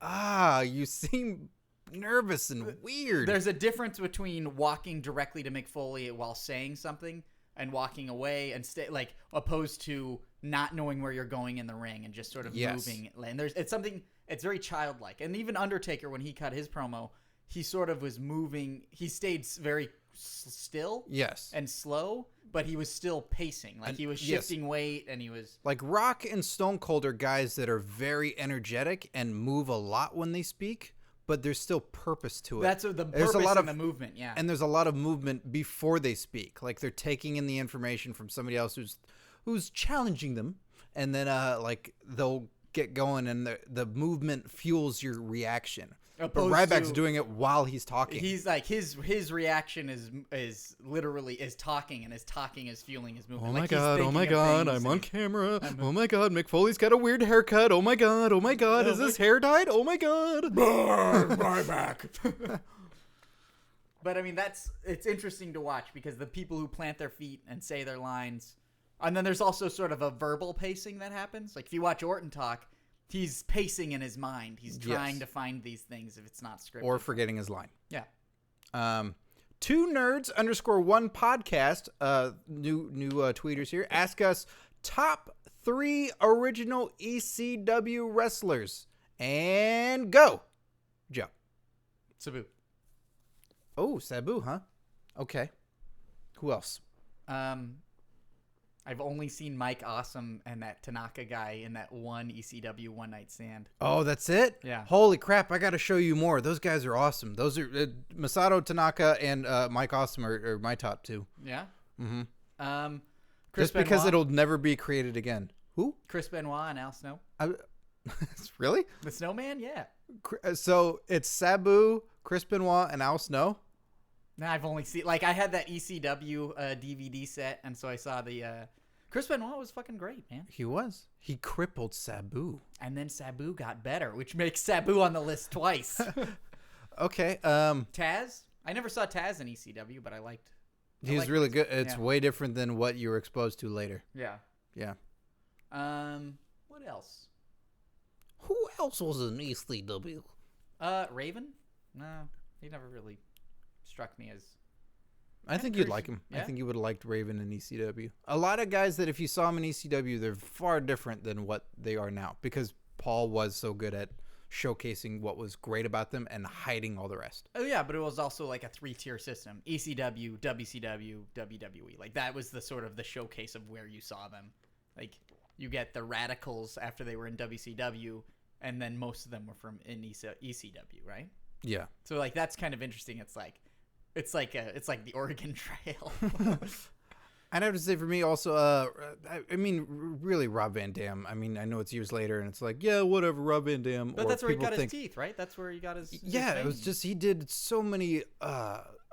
you seem nervous and weird. There's a difference between walking directly to Mick Foley while saying something and walking away and opposed to not knowing where you're going in the ring and just sort of moving. And it's very childlike. And even Undertaker, when he cut his promo, he sort of was moving. He stayed very still, and slow, but he was still pacing. Like he was shifting weight, and he was like Rock and Stone Cold are guys that are very energetic and move a lot when they speak. But there's still purpose to it. That's the purpose in the movement, yeah. And there's a lot of movement before they speak. Like they're taking in the information from somebody else who's challenging them, and then they'll get going, and the movement fuels your reaction. But Ryback's doing it while he's talking. He's like his reaction is literally talking, and his talking is fueling his movement. Oh my god, I'm on camera. Oh my god, Mick Foley's got a weird haircut. Oh my god, is his hair dyed? Oh my god. Ryback. But I mean, it's interesting to watch because the people who plant their feet and say their lines, and then there's also sort of a verbal pacing that happens. Like if you watch Orton talk, he's pacing in his mind. He's trying to find these things if it's not scripted. Or forgetting his line. Yeah. 2nerds_1 podcast, new tweeters here, ask us top 3 original ECW wrestlers. And go. Joe. Sabu. Oh, Sabu, huh? Okay. Who else? I've only seen Mike Awesome and that Tanaka guy in that one ECW One Night Stand. Oh, that's it? Yeah. Holy crap, I got to show you more. Those guys are awesome. Those are Masato Tanaka and Mike Awesome are my top 2. Yeah? Mm-hmm. Chris Just because Benoit? it'll never be created again. Who? Chris Benoit and Al Snow. Really? The Snowman? Yeah. So it's Sabu, Chris Benoit, and Al Snow? Nah, I've only seen... Like, I had that ECW DVD set, and so I saw the... Chris Benoit was fucking great, man. He was. He crippled Sabu. And then Sabu got better, which makes Sabu on the list twice. Okay. Taz? I never saw Taz in ECW, but I liked... He was really good. It's way different than what you were exposed to later. Yeah. Yeah. What else? Who else was in ECW? Raven? No, he never really struck me as... I think you'd like him. Yeah? I think you would have liked Raven in ECW. A lot of guys that if you saw him in ECW, they're far different than what they are now because Paul was so good at showcasing what was great about them and hiding all the rest. Oh, yeah, but it was also like a 3-tier system. ECW, WCW, WWE. Like that was the sort of the showcase of where you saw them. Like you get the Radicals after they were in WCW, and then most of them were from in ECW, right? Yeah. So like that's kind of interesting. It's like the Oregon Trail. I'd have to say for me also, I mean, really Rob Van Dam. I mean, I know it's years later and it's like, yeah, whatever, Rob Van Dam. But that's where he got his teeth, right? That's where he got his Yeah, it was just, he did so many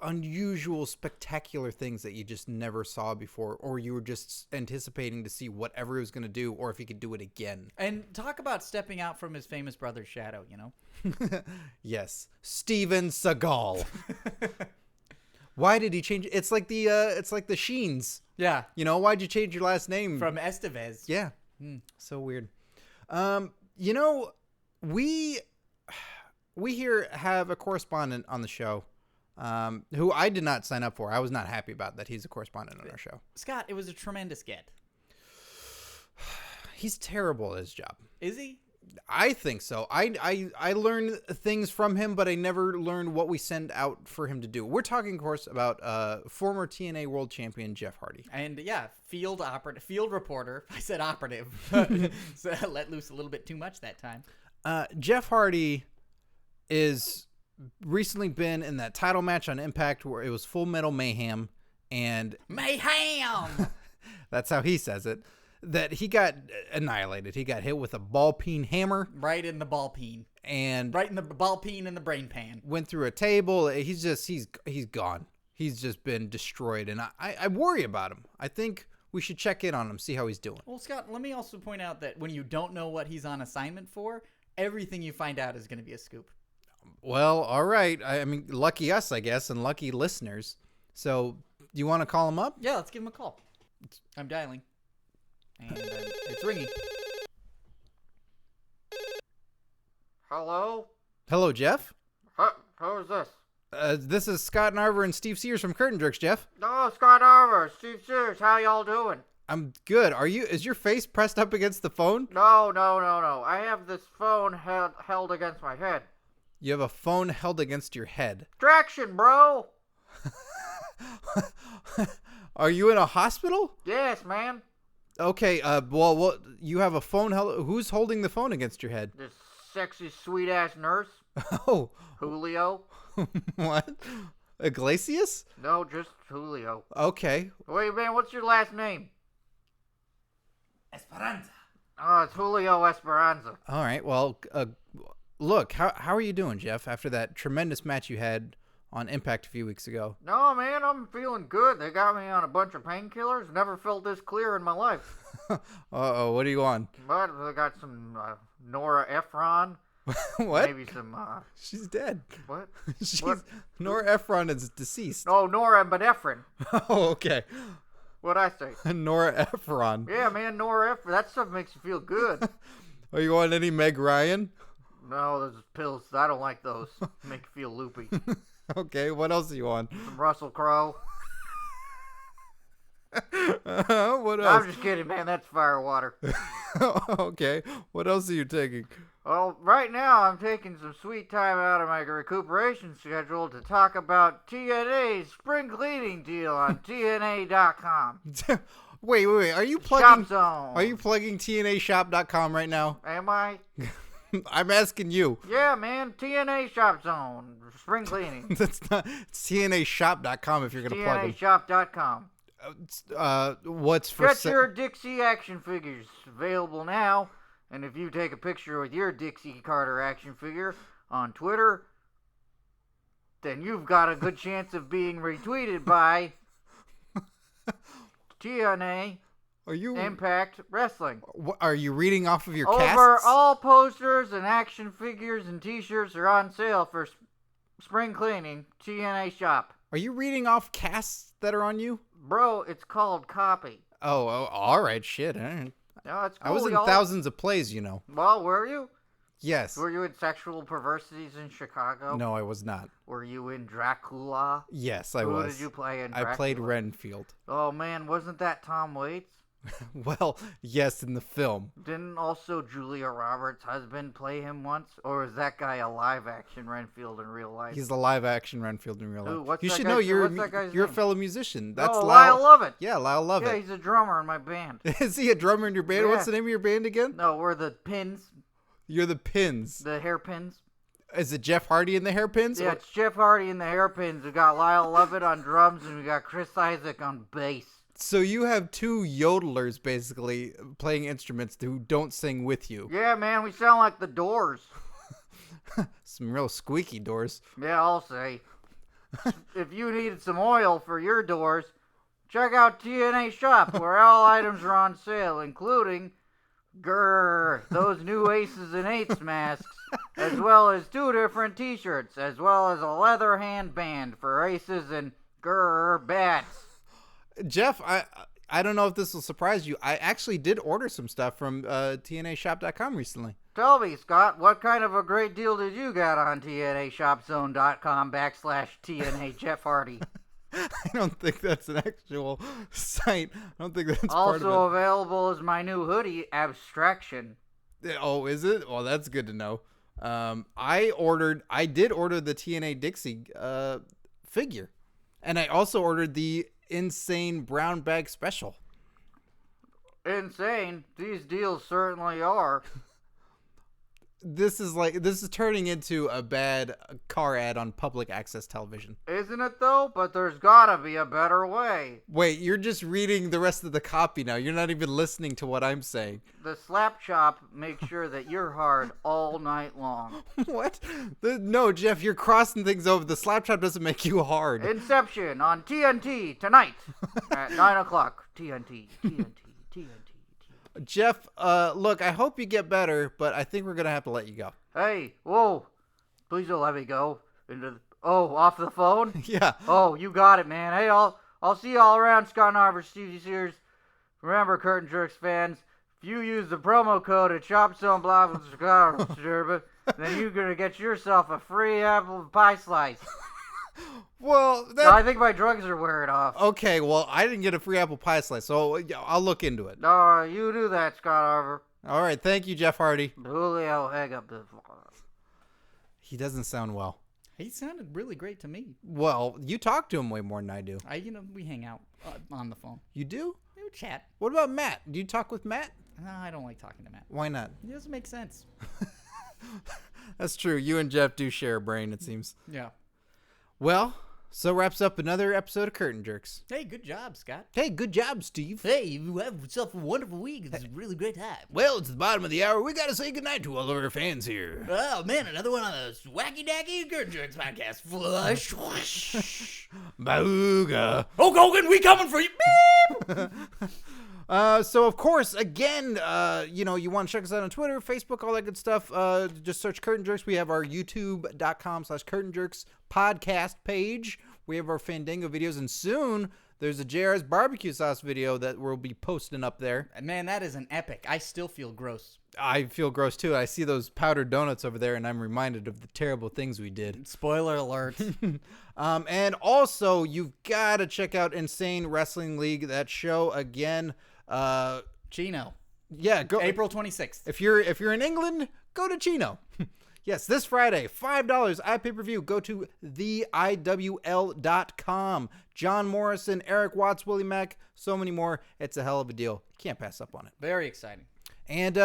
unusual, spectacular things that you just never saw before, or you were just anticipating to see whatever he was going to do, or if he could do it again. And talk about stepping out from his famous brother's shadow, you know? Yes. Steven Seagal. Why did he change? It's like the Sheens. Yeah. You know, why'd you change your last name? From Estevez. Yeah. So weird. You know, we here have a correspondent on the show, who I did not sign up for. I was not happy about that he's a correspondent on our show. Scott, it was a tremendous get. He's terrible at his job. Is he? I think so. I learned things from him, but I never learned what we send out for him to do. We're talking, of course, about former TNA World Champion Jeff Hardy. And yeah, field reporter. I said operative. So I let loose a little bit too much that time. Jeff Hardy is recently been in that title match on Impact where it was Full Metal Mayhem, and Mayhem. that's how he says it. That he got annihilated. He got hit with a ball peen hammer. Right in the ball peen. And right in the ball peen in the brain pan. Went through a table. He's gone. He's just been destroyed. And I worry about him. I think we should check in on him, see how he's doing. Well, Scott, let me also point out that when you don't know what he's on assignment for, everything you find out is going to be a scoop. Well, all right. I mean, lucky us, I guess, and lucky listeners. So, do you want to call him up? Yeah, let's give him a call. I'm dialing. And it's ringing. Hello? Hello, Jeff. Who is this? This is Scott Narver and Steve Sears from Curtain Jerks, Jeff. Oh, Scott Narver, Steve Sears, how y'all doing? I'm good. Is your face pressed up against the phone? No. I have this phone held against my head. You have a phone held against your head. Traction, bro! Are you in a hospital? Yes, man. Okay, well, you have a phone held... Who's holding the phone against your head? This sexy, sweet-ass nurse. Oh. Julio. What? Iglesias? No, just Julio. Okay. Wait, man, what's your last name? Esperanza. Oh, it's Julio Esperanza. All right, well, look, how are you doing, Jeff, after that tremendous match you had on Impact a few weeks ago? No, man, I'm feeling good. They got me on a bunch of painkillers. Never felt this clear in my life. Uh-oh, what are you on? But I got some Nora Ephron. What? Maybe some... She's dead. What? What? Nora Ephron is deceased. Oh, Nora Epinephrine. Oh, okay. What'd I say? Nora Ephron. Yeah, man, Nora Ephron. That stuff makes you feel good. Are you on any Meg Ryan? No, those pills. I don't like those. Make you feel loopy. Okay, what else are you on? Some Russell Crowe. What else? I'm just kidding, man. That's firewater. Okay, what else are you taking? Well, right now I'm taking some sweet time out of my recuperation schedule to talk about TNA's spring cleaning deal on TNA.com. Wait. Are you plugging? Shop Zone. Are you plugging TNAshop.com right now? Am I? I'm asking you. Yeah, man. TNA Shop Zone. Spring cleaning. That's not. It's TNAshop.com if you're gonna plug them. TNAshop.com. What's for Get your Dixie action figures available now. And if you take a picture with your Dixie Carter action figure on Twitter, then you've got a good chance of being retweeted by TNA Impact Wrestling. Are you reading off of your Over casts? all posters and action figures and t-shirts are on sale for spring cleaning. TNA Shop. Are you reading off casts that are on you? Bro, it's called copy. Oh, all right, shit. All right. No, it's cool, I was in thousands of plays, you know. Well, were you? Yes. Were you in Sexual Perversities in Chicago? No, I was not. Were you in Dracula? Yes, I Who was. did you play in Dracula? I played Renfield. Oh, man, wasn't that Tom Waits? Well, yes, in the film. Didn't also Julia Roberts' husband play him once? Or is that guy a live-action Renfield in real life? He's the live-action Renfield in real life. Ooh, what's you that should guy's- know you're what's that guy's you're a name? fellow musician. That's Oh, Lyle Lovett. Yeah, Lyle Lovett. Yeah, he's a drummer in my band. Is he a drummer in your band? Yeah. What's the name of your band again? No, we're the Pins, You're the Pins. the Hairpins. Is it Jeff Hardy in the Hairpins? Yeah, it's Jeff Hardy and the Hairpins. We got Lyle Lovett on drums, and we got Chris Isaac on bass. So you have two yodelers basically playing instruments who don't sing with you. Yeah, man, we sound like the Doors. Some real squeaky doors. Yeah, I'll say. If you needed some oil for your doors, check out TNA Shop, where all items are on sale, including those new Aces and Eights masks, as well as 2 different t-shirts, as well as a leather handband for Aces and bats. Jeff, I don't know if this will surprise you. I actually did order some stuff from TNAshop.com recently. Tell me, Scott, what kind of a great deal did you get on TNAshopzone.com/TNA Jeff Hardy? I don't think that's an actual site. I don't think that's part Also of available is my new hoodie, Abstraction. it. Oh, is it? Well, that's good to know. I did order the TNA Dixie figure. And I also ordered the Insane Brown Bag Special. Insane. These deals certainly are. This is turning into a bad car ad on public access television. Isn't it though? But there's gotta be a better way. Wait, you're just reading the rest of the copy now. You're not even listening to what I'm saying. The slap chop makes sure that you're hard all night long. What? No, Jeff, you're crossing things over. The slap chop doesn't make you hard. Inception on TNT tonight at 9 o'clock. TNT. Jeff, look, I hope you get better, but I think we're going to have to let you go. Hey, whoa. Please don't let me go. Off the phone? Yeah. Oh, you got it, man. Hey, I'll see you all around, Scott Narver, Stevie Sears. Remember, Curtain Jerks fans, if you use the promo code at Shopzone blah blah blah, then you're going to get yourself a free apple pie slice. Well, I think my drugs are wearing off. Okay, well, I didn't get a free apple pie slice, so I'll look into it. No, you do that, Scott Narver. All right, thank you, Jeff Hardy. Julio, hang up the... He doesn't sound well. He sounded really great to me. Well, you talk to him way more than I do. We hang out on the phone. You do? We would chat. What about Matt? Do you talk with Matt? No, I don't like talking to Matt. Why not? It doesn't make sense. That's true. You and Jeff do share a brain, it seems. Yeah. Well, so wraps up another episode of Curtain Jerks. Hey, good job, Scott. Hey, good job, Steve. Hey, you have yourself a wonderful week. It's a really great time. Well, it's the bottom of the hour. We got to say goodnight to all of our fans here. Oh, man, another one on the Wacky Dacky Curtain Jerks podcast. Flush. Booga. Hulk Hogan, we coming for you. Beep. So, of course, again, you want to check us out on Twitter, Facebook, all that good stuff. Just search Curtain Jerks. We have our youtube.com/Curtain Jerks podcast page. We have our Fandango videos, and soon there's a JR's barbecue sauce video that we'll be posting up there. Man, that is an epic. I still feel gross. I feel gross, too. I see those powdered donuts over there, and I'm reminded of the terrible things we did. Spoiler alert. And also, you've got to check out Insane Wrestling League, that show again. Chino. Yeah, go April 26th. If you're in England, go to Chino. Yes, this Friday, $5 iPay-per-view. Go to theiwl.com. John Morrison, Eric Watts, Willie Mack, so many more. It's a hell of a deal. Can't pass up on it. Very exciting. And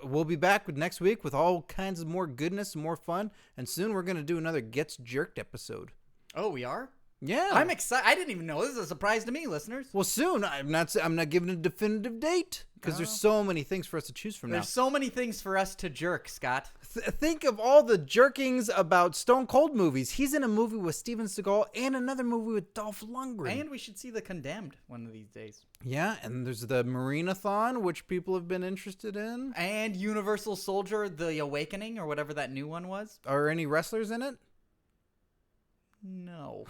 we'll be back next week with all kinds of more goodness and more fun. And soon we're going to do another Gets Jerked episode. Oh, we are? Yeah. I'm excited. I didn't even know. This is a surprise to me, listeners. Well, soon. I'm not giving a definitive date because there's so many things for us to choose from now. There's so many things for us to jerk, Scott. Think of all the jerkings about Stone Cold movies. He's in a movie with Steven Seagal and another movie with Dolph Lundgren. And we should see The Condemned one of these days. Yeah, and there's the Marinathon, which people have been interested in. And Universal Soldier, The Awakening, or whatever that new one was. Are any wrestlers in it? No.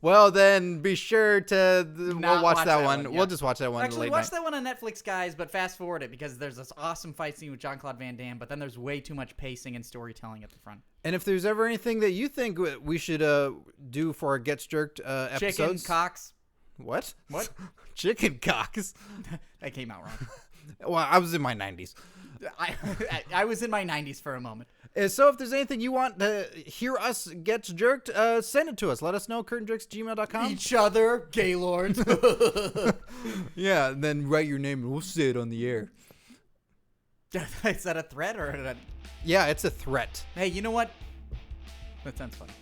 Well, then be sure to we'll watch that one. Yeah. We'll just watch that one. Actually, late watch night. that one on Netflix, guys, but fast forward it because there's this awesome fight scene with Jean-Claude Van Damme, but then there's way too much pacing and storytelling at the front. And if there's ever anything that you think we should do for our Gets Jerked episodes. Chicken cocks. What? What? Chicken cocks. That came out wrong. Well, I was in my 90s. I was in my 90s for a moment. So if there's anything you want to hear us get jerked, send it to us. Let us know, curtainjerks@gmail.com. Each other, Gaylords. Yeah, and then write your name and we'll say it on the air. Is that a threat or a... Yeah, it's a threat. Hey, you know what? That sounds funny.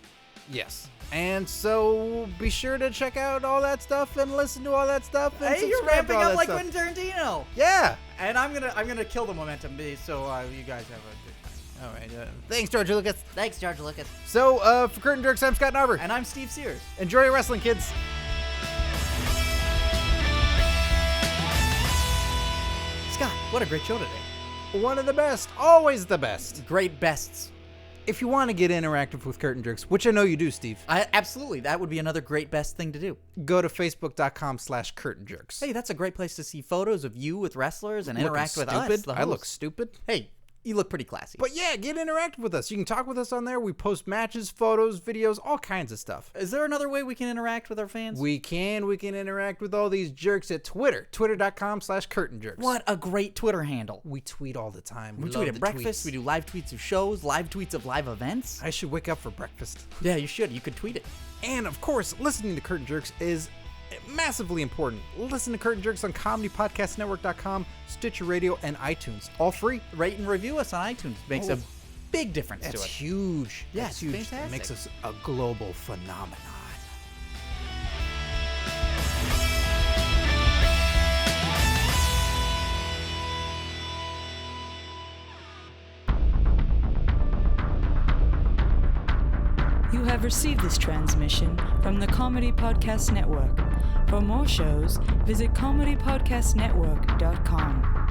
Yes. And so be sure to check out all that stuff and listen to all that stuff. And Hey, you're subscribe to ramping all up that like stuff. Quentin Tarantino. Yeah. And I'm gonna kill the momentum, so you guys have a good time. All right. Thanks, George Lucas. Thanks, George Lucas. So for Curtain Jerks, I'm Scott Narver. And I'm Steve Sears. Enjoy your wrestling, kids. Scott, what a great show today. One of the best. Always the best. Great bests. If you want to get interactive with Curtain Jerks, which I know you do, Steve. Absolutely. That would be another great best thing to do. Go to facebook.com/Curtain Jerks. Hey, that's a great place to see photos of you with wrestlers and interact with stupid. us. The I look hosts. stupid. Hey, you look pretty classy. But yeah, get interactive with us. You can talk with us on there. We post matches, photos, videos, all kinds of stuff. Is there another way we can interact with our fans? We can interact with all these jerks at Twitter. Twitter.com/Curtain Jerks. What a great Twitter handle. We tweet all the time. We love tweet at the breakfast. tweets. We do live tweets of shows, live tweets of live events. I should wake up for breakfast. Yeah, you should. You could tweet it. And of course, listening to Curtain Jerks is massively important. Listen to Curtain Jerks on ComedyPodcastNetwork.com, Stitcher Radio, and iTunes. All free. Rate and review us on iTunes. Makes a big difference That's to it. huge. Yeah, That's it's huge. fantastic. It makes us a global phenomenon. You have received this transmission from the Comedy Podcast Network. For more shows, visit comedypodcastnetwork.com.